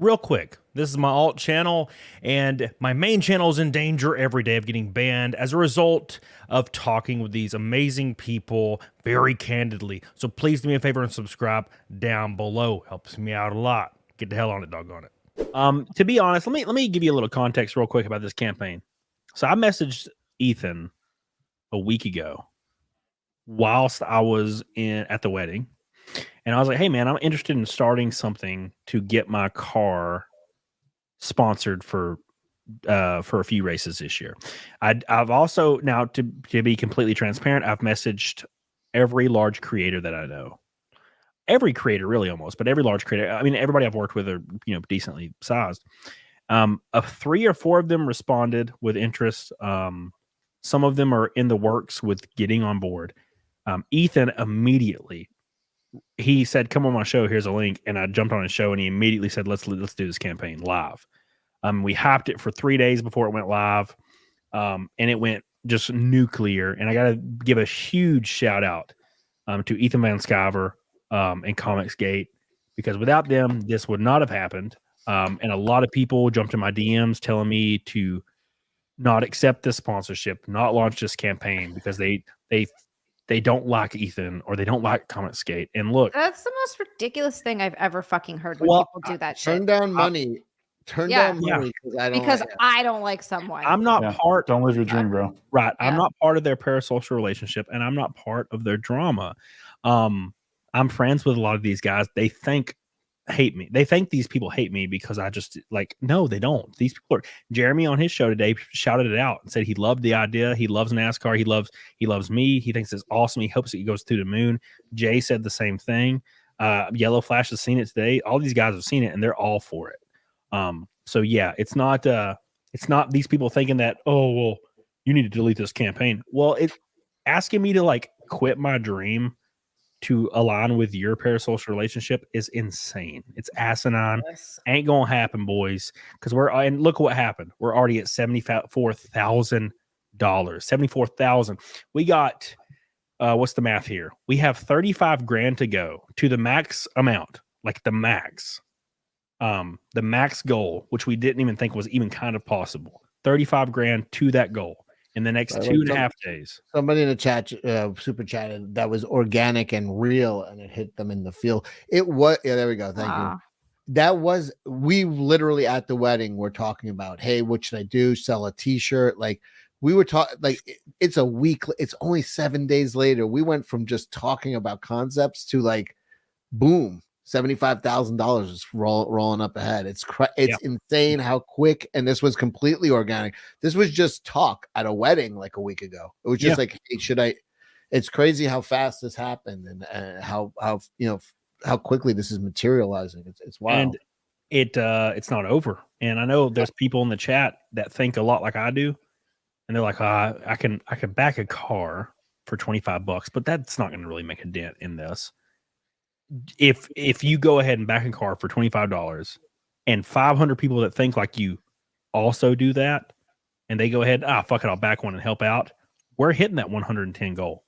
real quick, this is my alt channel, and my main channel is in danger every day of getting banned as a result of talking with these amazing people very candidly. So please do me a favor and subscribe down below. Helps me out a lot. Get the hell on it, doggone it. To be honest, let me give you a little context real quick about this campaign. So I messaged Ethan a week ago whilst I was at the wedding. And I was like, hey, man, I'm interested in starting something to get my car sponsored for a few races this year. I've also, now to be completely transparent, I've messaged every large creator that I know. Every creator, really, almost, but every large creator. I mean, everybody I've worked with are, decently sized. 3 or 4 of them responded with interest. Some of them are in the works with getting on board. Ethan immediately, he said, come on my show, here's a link. And I jumped on his show and he immediately said, let's do this campaign live. We hyped it for 3 days before it went live. And it went just nuclear. And I got to give a huge shout out to Ethan Van Sciver and Comicsgate, because without them, this would not have happened. And a lot of people jumped in my DMs telling me to not accept this sponsorship, not launch this campaign because they don't like Ethan or they don't like Comicsgate. And look, that's the most ridiculous thing I've ever fucking heard when people do that shit. Turn down money. Turn down money because I don't like someone. I'm not part. Don't live your dream, bro. Right. Yeah. I'm not part of their parasocial relationship, and I'm not part of their drama. I'm friends with a lot of these guys. They hate me. They think these people hate me because I just no, they don't. These people are. Jeremy on his show today shouted it out and said he loved the idea. He loves NASCAR. He loves me. He thinks it's awesome. He hopes it goes to the moon. Jay said the same thing. Yellow Flash has seen it today. All these guys have seen it and they're all for it. So yeah, it's not these people thinking that, oh, well, you need to delete this campaign. Well, it's asking me to quit my dream to align with your parasocial relationship is insane. It's asinine. Yes. Ain't gonna happen, boys. Because and look what happened. We're already at $74,000. $74,000. We got what's the math here? We have 35 grand to go to the max amount, the max. The max goal, which we didn't even think was even kind of possible. 35 grand to that goal in the next 2.5 days. Somebody in the chat, super chatted, that was organic and real, and it hit them in the field. It was, yeah, there we go. Thank you. That was, we literally at the wedding were talking about, hey, what should I do? Sell a t-shirt? We were talking, it's a week, it's only 7 days later. We went from just talking about concepts to boom. $75,000 is rolling up ahead. It's insane how quick, and this was completely organic. This was just talk at a wedding a week ago. It was just hey, should I? It's crazy how fast this happened and how quickly this is materializing. It's wild. And it's not over. And I know there's people in the chat that think a lot like I do, and they're like, I can back a car for $25, but that's not going to really make a dent in this. If you go ahead and back a car for $25 and 500 people that think like you also do that, and they go ahead, fuck it, I'll back one and help out, we're hitting that 110 goal.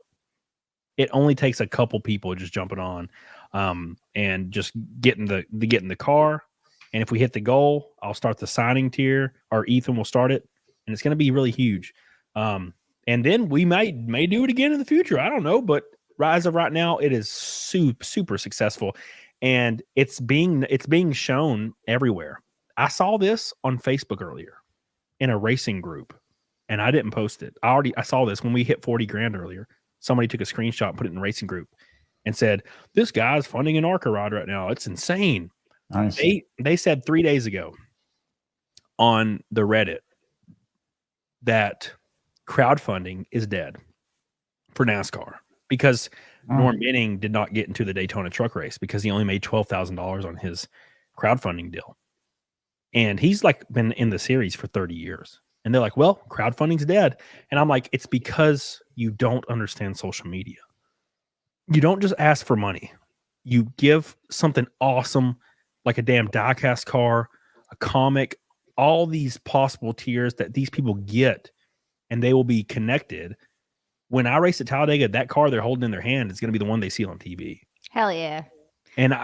It only takes a couple people just jumping on and just getting the car. And if we hit the goal, I'll start the signing tier, or Ethan will start it, and it's going to be really huge. And then we may do it again in the future. I don't know, but as of right now, it is super successful, and it's being shown everywhere. I saw this on Facebook earlier in a racing group, and I didn't post it. I saw this when we hit 40 grand earlier. Somebody took a screenshot and put it in the racing group and said, this guy's funding an ARCA ride right now. It's insane. Nice. They said 3 days ago on the Reddit that crowdfunding is dead for NASCAR. Because Norm Benning did not get into the Daytona truck race because he only made $12,000 on his crowdfunding deal. And he's been in the series for 30 years. And they're like, well, crowdfunding's dead. And I'm like, it's because you don't understand social media. You don't just ask for money. You give something awesome, like a damn diecast car, a comic, all these possible tiers that these people get, and they will be connected. When I race at Talladega, that car they're holding in their hand is going to be the one they see on TV. Hell yeah. And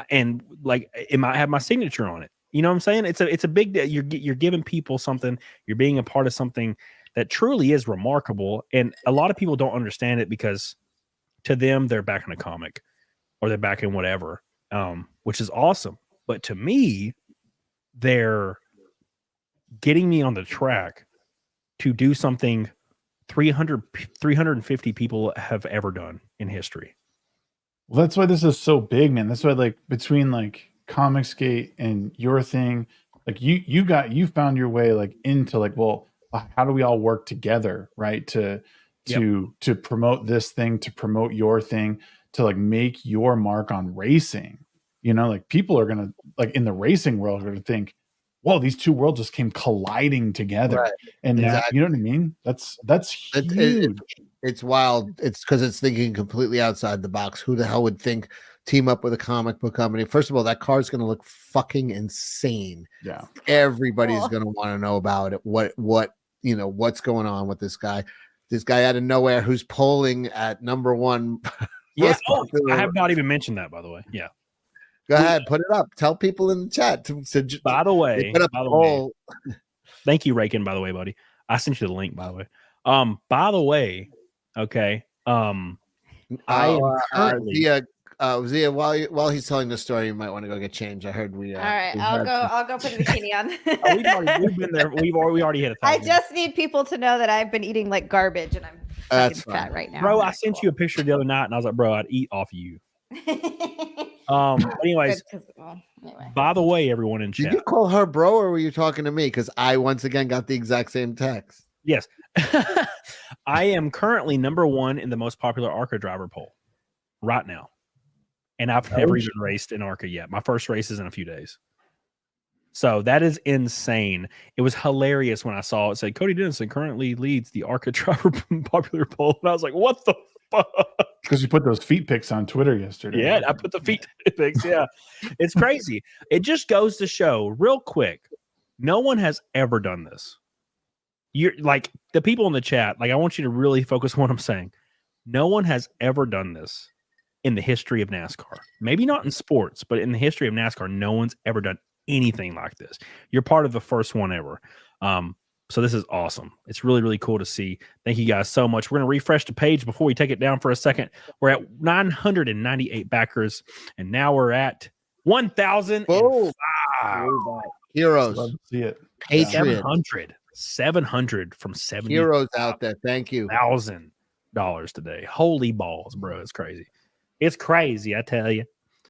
it might have my signature on it. You know what I'm saying? It's a big deal. You're giving people something. You're being a part of something that truly is remarkable. And a lot of people don't understand it because to them, they're back in a comic or they're back in whatever, which is awesome. But to me, they're getting me on the track to do something 350 people have ever done in history. Well, that's why this is so big, man. That's why, like, between like Comicsgate and your thing, like you found your way like into like, well, how do we all work together, right? To promote this thing, to promote your thing, to like make your mark on racing. You know, like people are gonna, like in the racing world, are gonna think, whoa, these two worlds just came colliding together. Right. And now, you know what I mean? That's huge. It's wild. It's because it's thinking completely outside the box. Who the hell would think team up with a comic book company? First of all, that car is going to look fucking insane. Yeah. Everybody's going to want to know about it. What, you know, what's going on with this guy? This guy out of nowhere who's polling at number one. Yeah. Oh, I have not even mentioned that, by the way. Yeah. Go ahead, put it up. Tell people in the chat. By the way, thank you, Rakin, by the way, buddy. I sent you the link, by the way. By the way, okay. Zia, while he's telling the story, you might want to go get changed. I heard we. All right, I'll go put a bikini on. We've been there. We already hit 1,000. I just need people to know that I've been eating like garbage and I'm fucking fat right now. Bro, I sent you a picture the other night and I was like, bro, I'd eat off of you. Anyways, anyway. By the way, everyone in chat, did you call her bro or were you talking to me? Because I once again got the exact same text. Yes. I am currently number one in the most popular ARCA driver poll right now. And I've never even raced in ARCA yet. My first race is in a few days. So that is insane. It was hilarious when I saw it say Cody Dennison currently leads the ARCA driver popular poll. And I was like, what the fuck? Because you put those feet pics on Twitter yesterday. Yeah, I put the feet pics. Yeah. It's crazy. It just goes to show real quick. No one has ever done this. You're like the people in the chat. Like, I want you to really focus on what I'm saying. No one has ever done this in the history of NASCAR. Maybe not in sports, but in the history of NASCAR, no one's ever done anything like this. You're part of the first one ever. So this is awesome. It's really, really cool to see. Thank you guys so much. We're going to refresh the page before we take it down for a second. We're at 998 backers, and now we're at 1,005. Heroes. Love to see it. Patriot. 700 from 70 heroes out there. Thank you. $1,000 today. Holy balls, bro. It's crazy. It's crazy, I tell you.